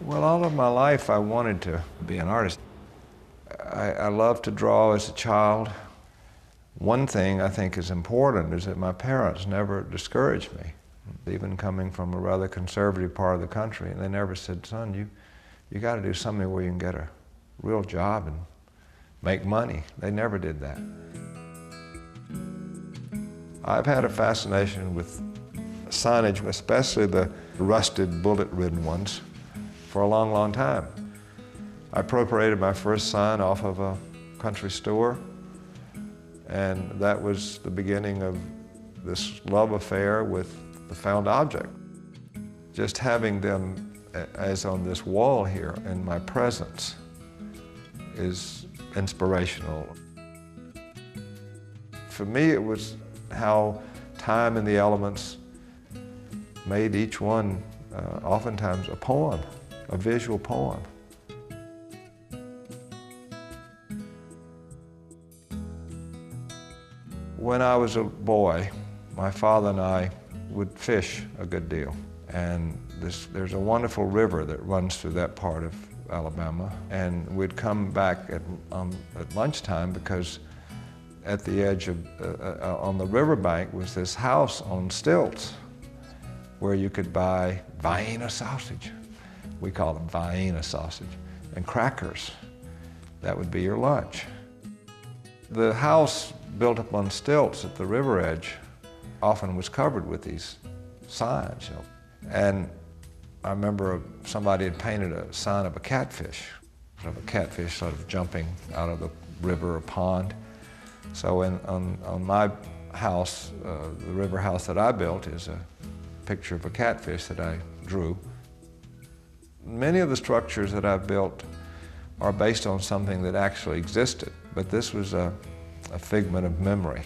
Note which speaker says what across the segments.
Speaker 1: Well, all of my life I wanted to be an artist. I loved to draw as a child. One thing I think is important is that my parents never discouraged me, even coming from a rather conservative part of the country. They never said, son, you got to do something where you can get a real job and make money. They never did that. I've had a fascination with signage, especially the rusted, bullet-ridden ones, for a long, long time. I appropriated my first sign off of a country store, and that was the beginning of this love affair with the found object. Just having them as on this wall here in my presence is inspirational. For me, it was how time and the elements made each one oftentimes a poem, a visual poem. When I was a boy, my father and I would fish a good deal. And there's a wonderful river that runs through that part of Alabama. And we'd come back at lunchtime because at the edge of, on the riverbank was this house on stilts where you could buy Vienna sausage. We call them Vienna sausage, and crackers. That would be your lunch. The house built up on stilts at the river edge often was covered with these signs. And I remember somebody had painted a sign of a catfish sort of jumping out of the river or pond. So on my house, the river house that I built is a picture of a catfish that I drew. Many of the structures that I've built are based on something that actually existed, but this was a figment of memory,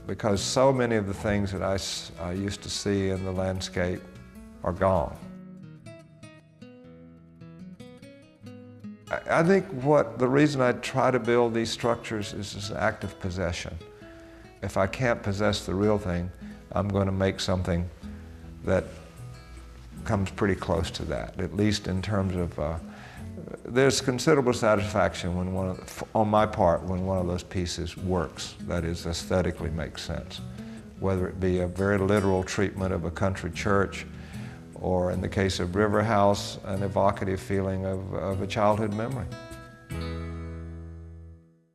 Speaker 1: because so many of the things that I used to see in the landscape are gone. I think the reason I try to build these structures is this act of possession. If I can't possess the real thing, I'm going to make something that comes pretty close to that, at least in terms of, there's considerable satisfaction when on my part when one of those pieces works, that is, aesthetically makes sense. Whether it be a very literal treatment of a country church, or in the case of River House, an evocative feeling of a childhood memory.